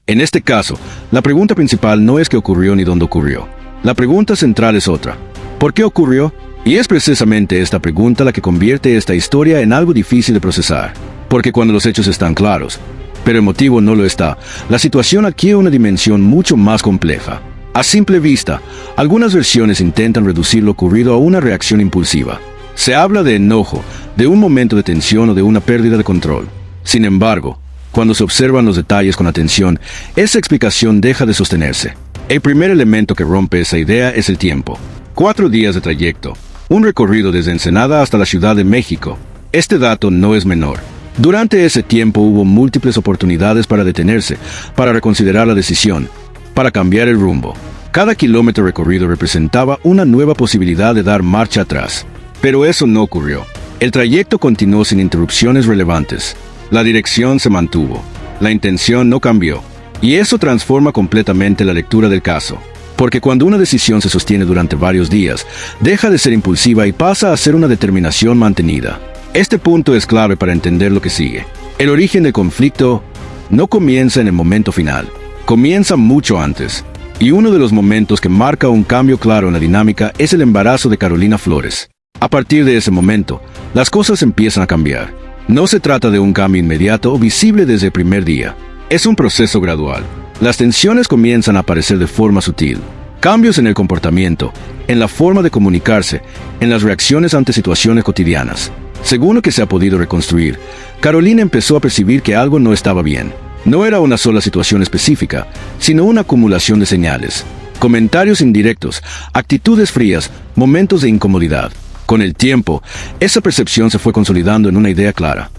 En este caso, la pregunta principal no es qué ocurrió ni dónde ocurrió. La pregunta central es otra. ¿Por qué ocurrió? Y es precisamente esta pregunta la que convierte esta historia en algo difícil de procesar. Porque cuando los hechos están claros, pero el motivo no lo está, la situación adquiere una dimensión mucho más compleja. A simple vista, algunas versiones intentan reducir lo ocurrido a una reacción impulsiva. Se habla de enojo, de un momento de tensión o de una pérdida de control. Sin embargo, cuando se observan los detalles con atención, esa explicación deja de sostenerse. El primer elemento que rompe esa idea es el tiempo. 4 días de trayecto, un recorrido desde Ensenada hasta la Ciudad de México. Este dato no es menor. Durante ese tiempo hubo múltiples oportunidades para detenerse, para reconsiderar la decisión, para cambiar el rumbo. Cada kilómetro recorrido representaba una nueva posibilidad de dar marcha atrás. Pero eso no ocurrió. El trayecto continuó sin interrupciones relevantes. La dirección se mantuvo. La intención no cambió. Y eso transforma completamente la lectura del caso. Porque cuando una decisión se sostiene durante varios días, deja de ser impulsiva y pasa a ser una determinación mantenida. Este punto es clave para entender lo que sigue. El origen del conflicto no comienza en el momento final. Comienza mucho antes. Y uno de los momentos que marca un cambio claro en la dinámica es el embarazo de Carolina Flores. A partir de ese momento, las cosas empiezan a cambiar. No se trata de un cambio inmediato o visible desde el primer día. Es un proceso gradual. Las tensiones comienzan a aparecer de forma sutil. Cambios en el comportamiento, en la forma de comunicarse, en las reacciones ante situaciones cotidianas. Según lo que se ha podido reconstruir, Carolina empezó a percibir que algo no estaba bien. No era una sola situación específica, sino una acumulación de señales. Comentarios indirectos, actitudes frías, momentos de incomodidad. Con el tiempo, esa percepción se fue consolidando en una idea clara.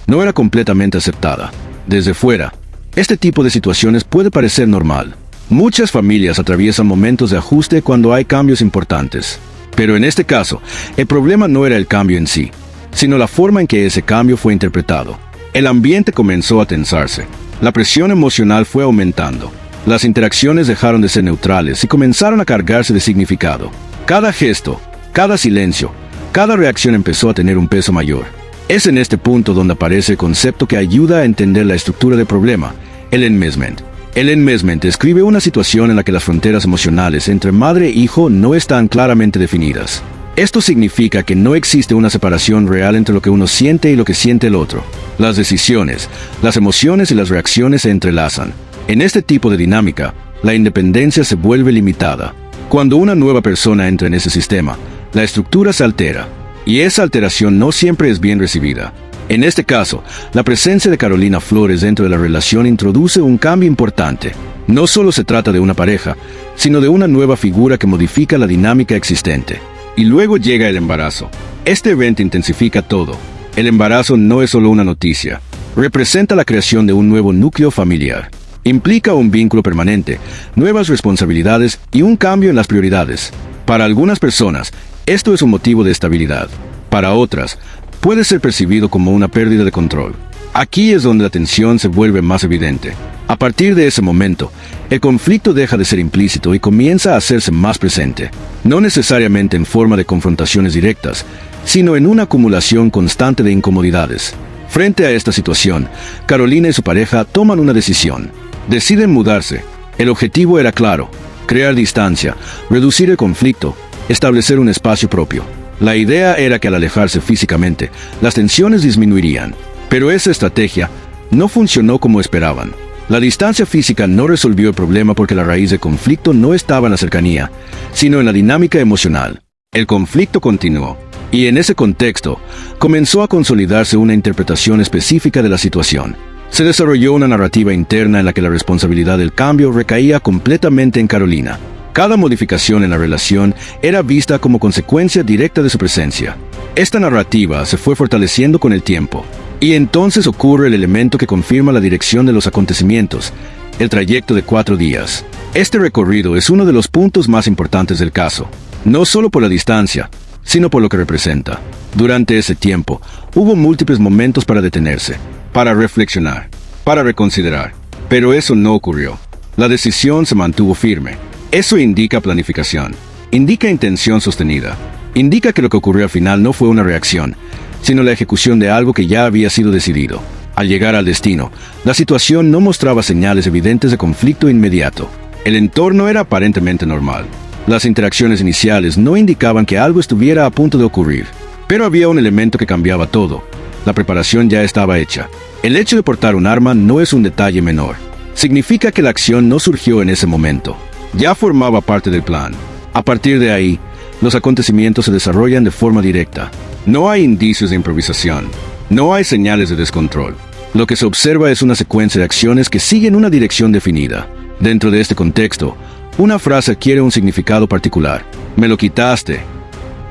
No era completamente aceptada. Desde fuera, este tipo de situaciones puede parecer normal. Muchas familias atraviesan momentos de ajuste cuando hay cambios importantes. Pero en este caso, el problema no era el cambio en sí, sino la forma en que ese cambio fue interpretado. El ambiente comenzó a tensarse. La presión emocional fue aumentando. Las interacciones dejaron de ser neutrales y comenzaron a cargarse de significado. Cada gesto, cada silencio, cada reacción empezó a tener un peso mayor. Es en este punto donde aparece el concepto que ayuda a entender la estructura del problema, el enmesment. El enmesment describe una situación en la que las fronteras emocionales entre madre e hijo no están claramente definidas. Esto significa que no existe una separación real entre lo que uno siente y lo que siente el otro. Las decisiones, las emociones y las reacciones se entrelazan. En este tipo de dinámica, la independencia se vuelve limitada. Cuando una nueva persona entra en ese sistema, la estructura se altera, y esa alteración no siempre es bien recibida. En este caso, la presencia de Carolina Flores dentro de la relación introduce un cambio importante. No solo se trata de una pareja, sino de una nueva figura que modifica la dinámica existente. Y luego llega el embarazo. Este evento intensifica todo. El embarazo no es solo una noticia. Representa la creación de un nuevo núcleo familiar. Implica un vínculo permanente, nuevas responsabilidades y un cambio en las prioridades. Para algunas personas, esto es un motivo de estabilidad. Para otras, puede ser percibido como una pérdida de control. Aquí es donde la tensión se vuelve más evidente. A partir de ese momento, el conflicto deja de ser implícito y comienza a hacerse más presente. No necesariamente en forma de confrontaciones directas, sino en una acumulación constante de incomodidades. Frente a esta situación, Carolina y su pareja toman una decisión. Deciden mudarse. El objetivo era claro: crear distancia, reducir el conflicto, establecer un espacio propio. La idea era que al alejarse físicamente, las tensiones disminuirían. Pero esa estrategia no funcionó como esperaban. La distancia física no resolvió el problema porque la raíz del conflicto no estaba en la cercanía, sino en la dinámica emocional. El conflicto continuó, y en ese contexto, comenzó a consolidarse una interpretación específica de la situación. Se desarrolló una narrativa interna en la que la responsabilidad del cambio recaía completamente en Carolina. Cada modificación en la relación era vista como consecuencia directa de su presencia. Esta narrativa se fue fortaleciendo con el tiempo. Y entonces ocurre el elemento que confirma la dirección de los acontecimientos, el trayecto de 4 días. Este recorrido es uno de los puntos más importantes del caso, no solo por la distancia, sino por lo que representa. Durante ese tiempo, hubo múltiples momentos para detenerse, para reflexionar, para reconsiderar. Pero eso no ocurrió. La decisión se mantuvo firme. Eso indica planificación, indica intención sostenida, indica que lo que ocurrió al final no fue una reacción, sino la ejecución de algo que ya había sido decidido. Al llegar al destino, la situación no mostraba señales evidentes de conflicto inmediato. El entorno era aparentemente normal. Las interacciones iniciales no indicaban que algo estuviera a punto de ocurrir. Pero había un elemento que cambiaba todo. La preparación ya estaba hecha. El hecho de portar un arma no es un detalle menor. Significa que la acción no surgió en ese momento. Ya formaba parte del plan. A partir de ahí, los acontecimientos se desarrollan de forma directa. No hay indicios de improvisación. No hay señales de descontrol. Lo que se observa es una secuencia de acciones que siguen una dirección definida. Dentro de este contexto, una frase adquiere un significado particular. Me lo quitaste.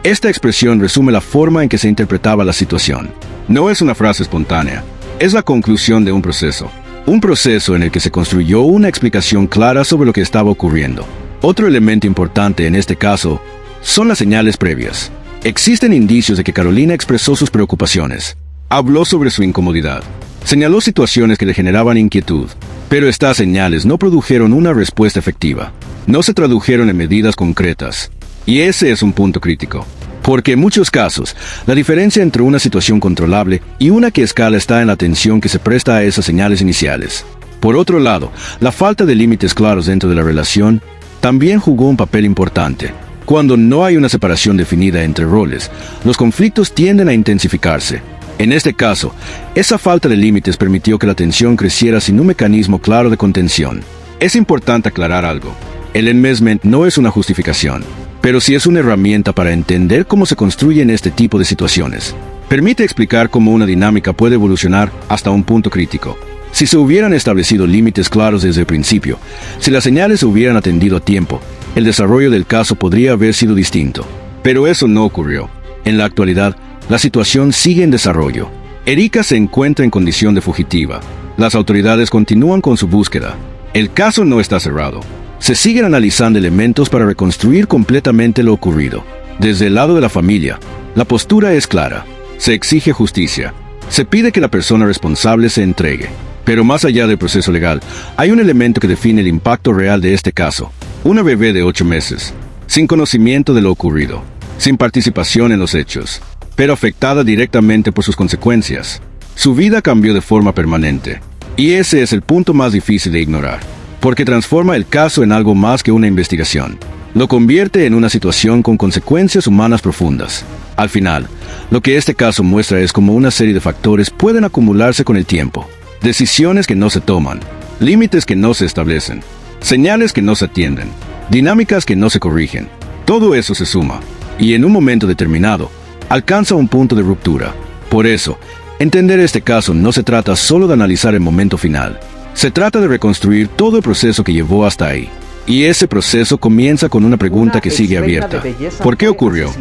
Esta expresión resume la forma en que se interpretaba la situación. No es una frase espontánea. Es la conclusión de un proceso. Un proceso en el que se construyó una explicación clara sobre lo que estaba ocurriendo. Otro elemento importante en este caso son las señales previas. Existen indicios de que Carolina expresó sus preocupaciones. Habló sobre su incomodidad. Señaló situaciones que le generaban inquietud. Pero estas señales no produjeron una respuesta efectiva. No se tradujeron en medidas concretas. Y ese es un punto crítico. Porque en muchos casos, la diferencia entre una situación controlable y una que escala está en la atención que se presta a esas señales iniciales. Por otro lado, la falta de límites claros dentro de la relación también jugó un papel importante. Cuando no hay una separación definida entre roles, los conflictos tienden a intensificarse. En este caso, esa falta de límites permitió que la tensión creciera sin un mecanismo claro de contención. Es importante aclarar algo. El enmesment no es una justificación, pero sí es una herramienta para entender cómo se construyen este tipo de situaciones. Permite explicar cómo una dinámica puede evolucionar hasta un punto crítico. Si se hubieran establecido límites claros desde el principio, si las señales se hubieran atendido a tiempo, el desarrollo del caso podría haber sido distinto. Pero eso no ocurrió. En la actualidad, la situación sigue en desarrollo. Erika se encuentra en condición de fugitiva. Las autoridades continúan con su búsqueda. El caso no está cerrado. Se siguen analizando elementos para reconstruir completamente lo ocurrido. Desde el lado de la familia, la postura es clara. Se exige justicia. Se pide que la persona responsable se entregue. Pero más allá del proceso legal, hay un elemento que define el impacto real de este caso. Una bebé de 8 meses, sin conocimiento de lo ocurrido, sin participación en los hechos, pero afectada directamente por sus consecuencias. Su vida cambió de forma permanente. Y ese es el punto más difícil de ignorar, porque transforma el caso en algo más que una investigación. Lo convierte en una situación con consecuencias humanas profundas. Al final, lo que este caso muestra es cómo una serie de factores pueden acumularse con el tiempo. Decisiones que no se toman, límites que no se establecen, señales que no se atienden, dinámicas que no se corrigen. Todo eso se suma, y en un momento determinado, alcanza un punto de ruptura. Por eso, entender este caso no se trata solo de analizar el momento final. Se trata de reconstruir todo el proceso que llevó hasta ahí. Y ese proceso comienza con una pregunta que sigue abierta. ¿Por qué ocurrió?